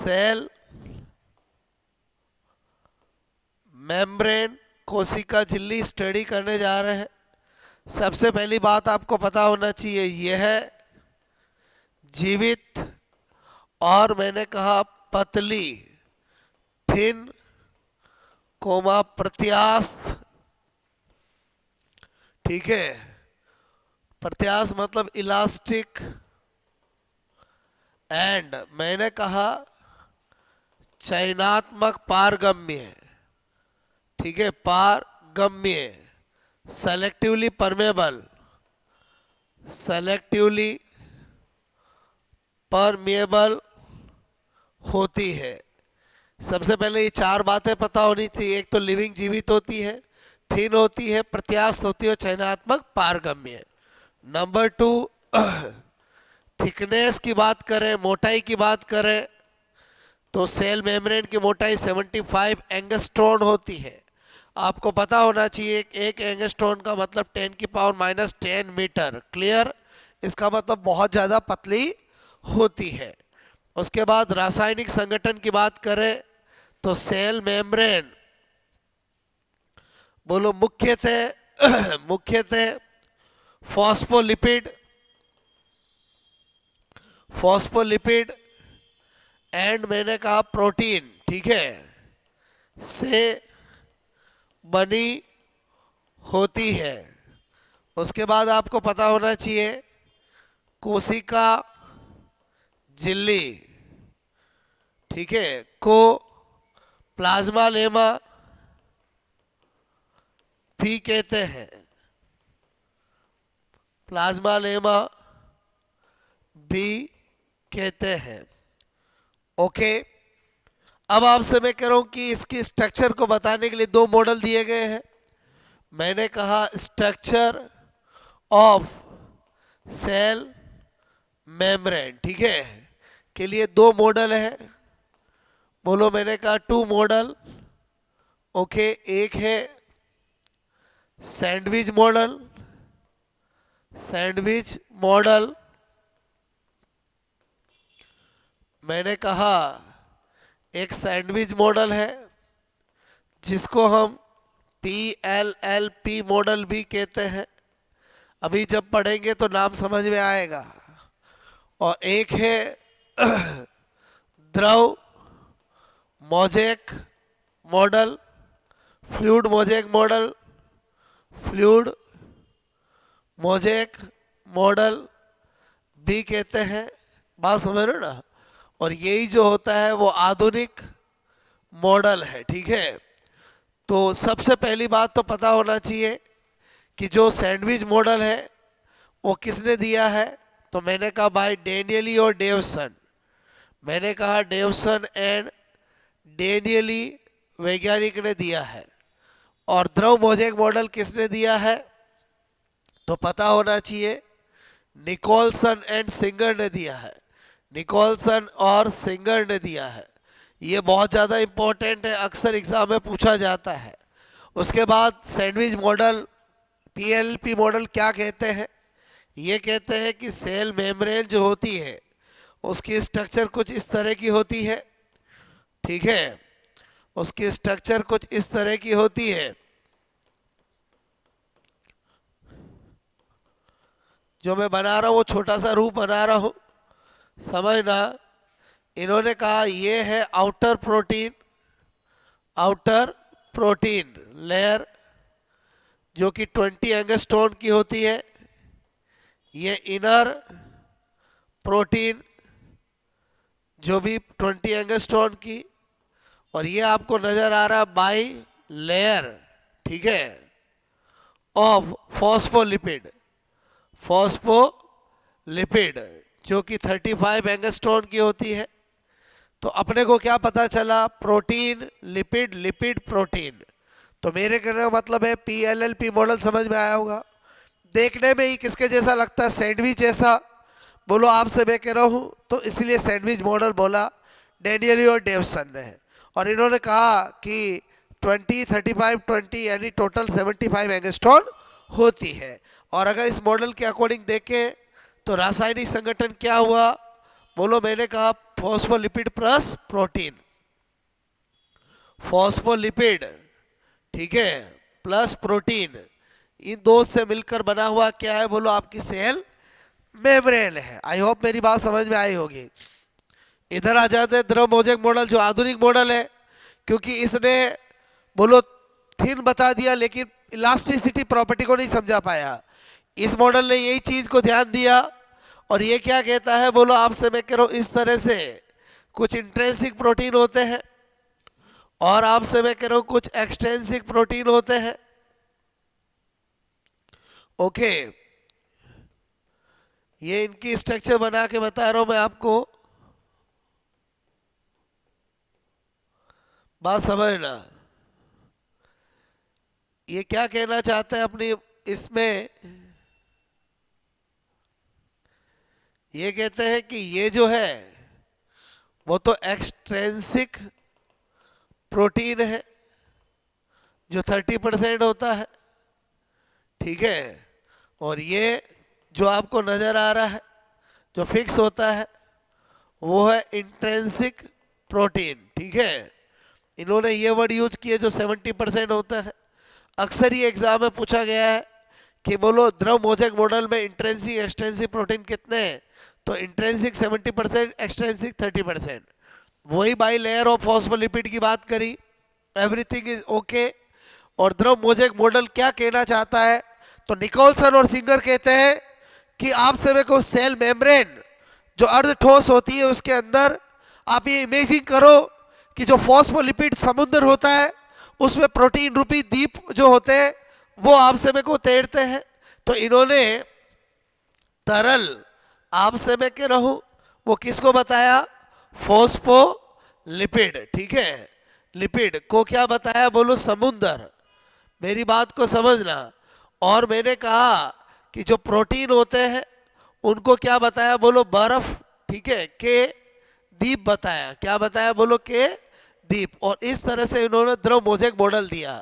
Cell membrane कोशिका झिल्ली study करने जा रहे हैं। सबसे पहली बात आपको पता होना चाहिए, यह है जीवित और मैंने कहा पतली, थिन कोमा प्रत्यास्थ, ठीक है। प्रत्यास्थ मतलब इलास्टिक, एंड मैंने कहा चयनात्मक पारगम्य, ठीक है, पारगम्य, सेलेक्टिवली परमेबल, सेलेक्टिवली परमेबल होती है। सबसे पहले ये चार बातें पता होनी चाहिए। एक तो लिविंग जीवित होती है, थिन होती है, प्रत्यास्थ होती है, चयनात्मक पारगम्य। नंबर 2, थिकनेस की बात करें, मोटाई की बात करें तो सेल मेम्ब्रेन की मोटाई 75 एंगस्ट्रॉन होती है। आपको पता होना चाहिए एक एंगस्ट्रॉन का मतलब 10⁻⁻10 मीटर। क्लियर? इसका मतलब बहुत ज़्यादा पतली होती है। उसके बाद रासायनिक संगठन की बात करें तो सेल मेम्ब्रेन बोलो मुख्यतः फॉस्फोलिपिड एंड मैंने कहा प्रोटीन, ठीक है, से बनी होती है। उसके बाद आपको पता होना चाहिए कोशिका झिल्ली, ठीक है, को प्लाज्मा लेमा भी कहते हैं, प्लाज्मा लेमा भी कहते हैं। ओके, अब आपसे मैं कह रहा हूं कि इसकी स्ट्रक्चर को बताने के लिए दो मॉडल दिए गए हैं। मैंने कहा स्ट्रक्चर ऑफ सेल मेम्ब्रेन, ठीक है, के लिए दो मॉडल है। बोलो, मैंने कहा 2 मॉडल। ओके, एक है सैंडविच मॉडल, मैंने कहा एक सैंडविच मॉडल है जिसको हम PLLP मॉडल भी कहते हैं। अभी जब पढ़ेंगे तो नाम समझ में आएगा। और एक है द्रव mosaic model, fluid mosaic model भी कहते हैं। बात समझ रहे हो ना? और यही जो होता है वो आधुनिक मॉडल है, ठीक है। तो सबसे पहली बात तो पता होना चाहिए कि जो सैंडविच मॉडल है वो किसने दिया है, तो मैंने कहा भाई डेनियली और डेवसन। मैंने कहा डेवसन एंड डेनियली वैज्ञानिक ने दिया है। और द्रव मोज़ेक मॉडल किसने दिया है, तो पता होना चाहिए निकोलसन एंड सिंगर ने दिया है। निकोलसन और सिंगर ने दिया है। ये बहुत ज़्यादा इम्पोर्टेंट है, अक्सर एग्जाम में पूछा जाता है। उसके बाद सैंडविच मॉडल, PLP मॉडल क्या कहते हैं? ये कहते हैं कि सेल मेम्ब्रेन जो होती है उसकी स्ट्रक्चर कुछ इस तरह की होती है, ठीक है, उसकी स्ट्रक्चर कुछ इस तरह की होती है। जो मैं बना रहा हूँ वो छोटा सा रूप बना रहा हूँ, समझना। इन्होंने कहा ये है आउटर प्रोटीन लेयर जो कि 20 एंगस्ट्रॉन की होती है। ये इनर प्रोटीन जो भी 20 एंगस्ट्रॉन की, और ये आपको नजर आ रहा बाई लेयर, ठीक है, ऑफ फॉस्फोलिपिड जो कि 35 एंगस्ट्रॉन की होती है। तो अपने को क्या पता चला? Protein, lipid, protein. तो मेरे कहने का मतलब है PLLP मॉडल समझ में आया होगा। देखने में ही किसके जैसा लगता है? सैंडविच जैसा। बोलो, आपसे मैं कह रहा हूँ तो इसलिए सैंडविच मॉडल बोला डेनियली और डेवसन ने। और इन्होंने कहा कि 20, 35, 20 यानी टोटल 75 एंगस्ट्रॉन होती है। और अगर इस मॉडल के अकॉर्डिंग देखें तो रासायनिक संगठन क्या हुआ? बोलो, मैंने कहा फॉस्फोलिपिड प्लस प्रोटीन, फॉस्फोलिपिड, ठीक है, प्लस प्रोटीन, इन दो से मिलकर बना हुआ क्या है बोलो, आपकी सेल मेम्ब्रेन है। आई होप मेरी बात समझ में आई होगी। इधर आ जाते हैं द्रव मोजेक मॉडल, जो आधुनिक मॉडल है, क्योंकि इसने बोलो थिन बता दिया लेकिन इलास्टिसिटी प्रॉपर्टी को नहीं समझा पाया। इस मॉडल ने यही चीज को ध्यान दिया और ये क्या कहता है बोलो, आपसे मैं कह रहा हूं इस तरह से कुछ इंट्रिंसिक प्रोटीन होते हैं और आपसे मैं कह रहा हूं कुछ एक्सट्रिंसिक प्रोटीन होते हैं। ओके, ये इनकी स्ट्रक्चर बना के बता रहा हूं मैं आपको, बात समझना। ये क्या कहना चाहते हैं अपनी इसमें, ये कहते हैं कि ये जो है वो तो एक्सट्रिंसिक प्रोटीन है जो 30% होता है, ठीक है, और ये जो आपको नजर आ रहा है जो फिक्स होता है वो है इंट्रिंसिक प्रोटीन, ठीक है। इन्होंने ये वर्ड यूज किए जो 70% होता है। अक्सर ही एग्जाम में पूछा गया है कि बोलो द्रव मोजेक मॉडल में इंट्रिंसिक एक्सट्रिंसिक प्रोटीन कितने हैं, तो इंट्रिंसिक 70%, एक्सट्रिंसिक 30%। वही बाई लेयर ऑफ फॉस्फोलिपिड की बात करी, एवरीथिंग इज ओके। और द्रव मोजेक मॉडल क्या कहना चाहता है, तो निकोलसन और सिंगर कहते हैं कि आपसे में को सेल मेम्ब्रेन जो अर्ध ठोस होती है उसके अंदर आप ये इमेजिन करो कि जो फॉस्फोलिपिड समुद्र होता है उसमें प्रोटीन रूपी दीप जो होते हैं वो आपसे में को तैरते हैं। तो इन्होंने तरल आपसे में कह रहा हूं वो किसको बताया, फॉस्फोलिपिड, ठीक है, लिपिड को क्या बताया बोलो, समुद्र। मेरी बात को समझना। और मैंने कहा कि जो प्रोटीन होते हैं उनको क्या बताया बोलो, बर्फ, ठीक है, के दीप बताया, क्या बताया बोलो, के दीप। और इस तरह से इन्होंने द्रव मोजेक मॉडल दिया।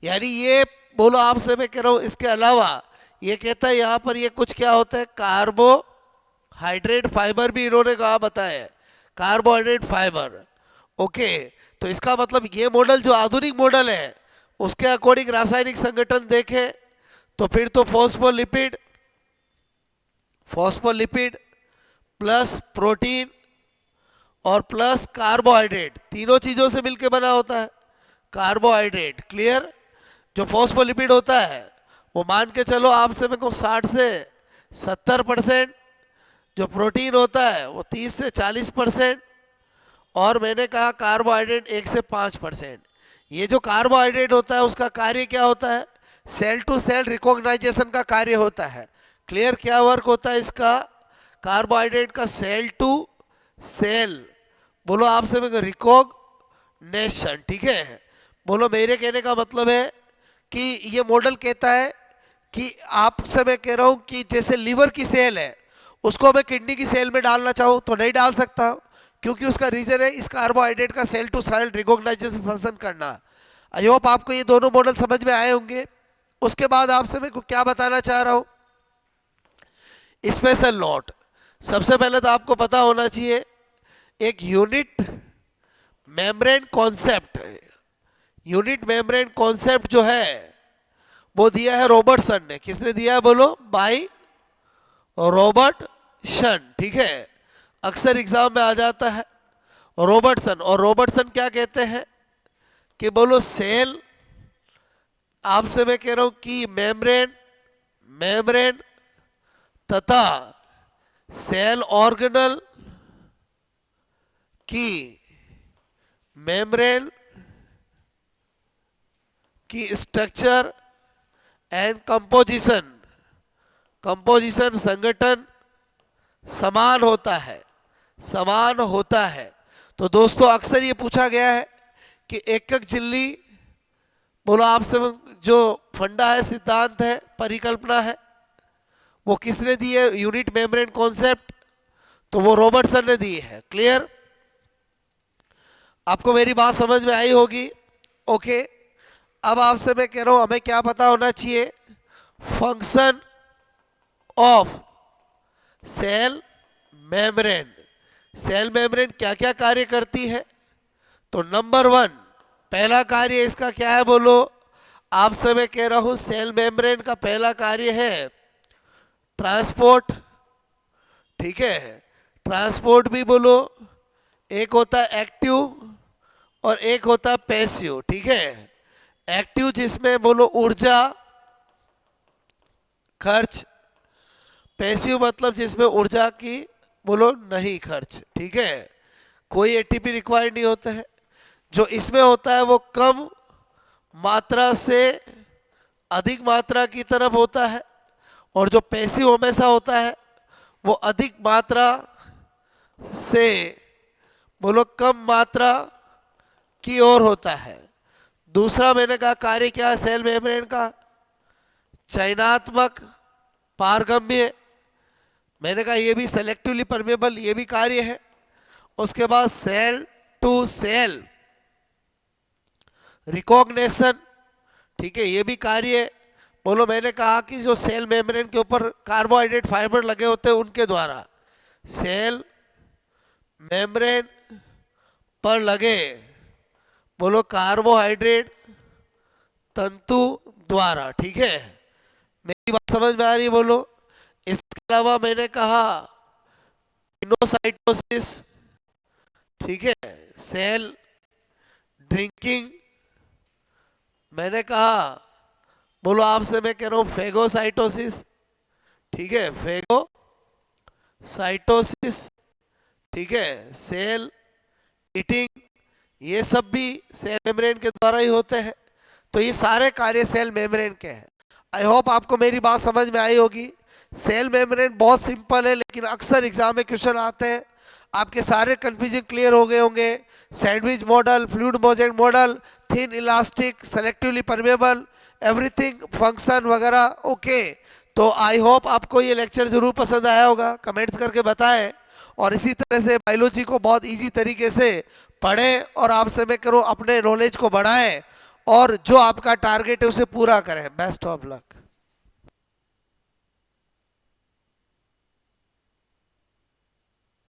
यानी ये बोलो आपसे मैं कह रहा हूं इसके अलावा ये कहता है यहां पर ये कुछ क्या होता है, कार्बोहाइड्रेट फाइबर भी इन्होंने कहा बताया, कार्बोहाइड्रेट फाइबर। ओके, तो इसका मतलब ये मॉडल जो आधुनिक मॉडल है उसके अकॉर्डिंग रासायनिक संगठन देखे तो फिर तो फॉस्फोलिपिड, फॉस्फोलिपिड प्लस प्रोटीन और प्लस कार्बोहाइड्रेट, तीनों चीजों से मिलकर बना होता है कार्बोहाइड्रेट। क्लियर। जो फॉस्फोलिपिड होता है वो मान के चलो आपसे मेरे को 60 से 70%, जो प्रोटीन होता है वो 30 से 40%, और मैंने कहा कार्बोहाइड्रेट 1 से 5%। ये जो कार्बोहाइड्रेट होता है उसका कार्य क्या होता है, सेल टू सेल रिकॉग्नाइजेशन का कार्य होता है। क्लियर। क्या वर्क होता है इसका, कार्बोहाइड्रेट का सेल टू सेल बोलो आपसे मैं रिकॉग्निशन, ठीक है। बोलो मेरे कहने का मतलब है कि ये मॉडल कहता है कि आपसे मैं कह रहा हूं कि जैसे लीवर की सेल है उसको मैं किडनी की सेल में डालना चाहूं तो नहीं डाल सकता, क्योंकि उसका रीजन है इस कार्बोहाइड्रेट का cell to cell recognition function करना। आई होप आपको ये दोनों मॉडल समझ में आए होंगे। उसके बाद आपसे मैं क्या बताना चाह रहा हूं, स्पेशल नोट। सबसे पहले तो आपको पता होना चाहिए एक unit membrane concept, unit membrane concept जो है वो दिया है रॉबर्टसन ने। किसने दिया है बोलो, बाई रॉबर्टसन, ठीक है। अक्सर एग्जाम में आ जाता है रॉबर्टसन। और रॉबर्टसन क्या कहते हैं कि बोलो सेल आपसे मैं कह रहा हूं कि मेम्ब्रेन तथा सेल ऑर्गेनल की मेम्ब्रेन की स्ट्रक्चर एंड कंपोजिशन संगठन समान होता है, समान होता है। तो दोस्तों अक्सर ये पूछा गया है कि एकक झिल्ली बोलो आपसे जो फंडा है, सिद्धांत है, परिकल्पना है, वो किसने दी है, यूनिट मेम्ब्रेन कॉन्सेप्ट, तो वो रॉबर्टसन ने दी है। क्लियर। आपको मेरी बात समझ में आई होगी। ओके, अब आपसे मैं कह रहा हूं हमें क्या पता होना चाहिए, function of cell membrane. Cell membrane क्या क्या कार्य करती है? तो नंबर 1 पहला कार्य इसका क्या है बोलो? आपसे मैं कह रहा हूं सेल मेम्ब्रेन का पहला कार्य है ट्रांसपोर्ट। ठीक है, ट्रांसपोर्ट भी बोलो, एक होता है एक्टिव और एक होता है पैसिव। ठीक है, एक्टिव जिसमें बोलो ऊर्जा खर्च, पैसिव मतलब जिसमें ऊर्जा की बोलो नहीं खर्च। ठीक है, कोई एटीपी रिक्वायर्ड नहीं होता है। जो इसमें होता है वो कम मात्रा से अधिक मात्रा की तरफ होता है, और जो पैसिव हमेशा होता है वो अधिक मात्रा से बोलो कम मात्रा की ओर होता है। दूसरा मैंने कहा कार्य क्या है सेल मेम्ब्रेन का? चयनात्मक पारगम्य। मैंने कहा ये भी सेलेक्टिवली परमेबल, ये भी कार्य है। उसके बाद सेल टू सेल रिकॉग्निशन। ठीक है, ये भी कार्य है। बोलो मैंने कहा कि जो सेल मेम्ब्रेन के ऊपर कार्बोहाइड्रेट फाइबर लगे होते हैं उनके द्वारा, सेल मेम्ब्रेन पर लगे बोलो कार्बोहाइड्रेट तंतु द्वारा। ठीक है, मेरी बात समझ में आ रही है बोलो? इसके अलावा मैंने कहा इनोसाइटोसिस। ठीक है, सेल ड्रिंकिंग। मैंने कहा बोलो आपसे मैं कह रहा हूं फेगोसाइटोसिस। ठीक है, फेगोसाइटोसिस। ठीक है, सेल ईटिंग, ये सब भी सेल मेम्ब्रेन के द्वारा ही होते हैं। तो ये सारे कार्य सेल मेम्ब्रेन के हैं। आई होप आपको मेरी बात समझ में आई होगी। सेल मेम्ब्रेन बहुत सिंपल है, लेकिन अक्सर एग्जाम में क्वेश्चन आते हैं। आपके सारे कंफ्यूजन क्लियर हो गए होंगे। Sandwich model, fluid mosaic model, thin elastic, selectively permeable, everything, function वगैरह। ओके, तो आई होप आपको ये लेक्चर जरूर पसंद आया होगा। कमेंट्स करके बताएं, और इसी तरह से बायोलॉजी को बहुत इजी तरीके से पढ़ें, और आपसे मैं करूँ अपने नॉलेज को बढ़ाएं, और जो आपका टारगेट है उसे पूरा करें। Best of luck.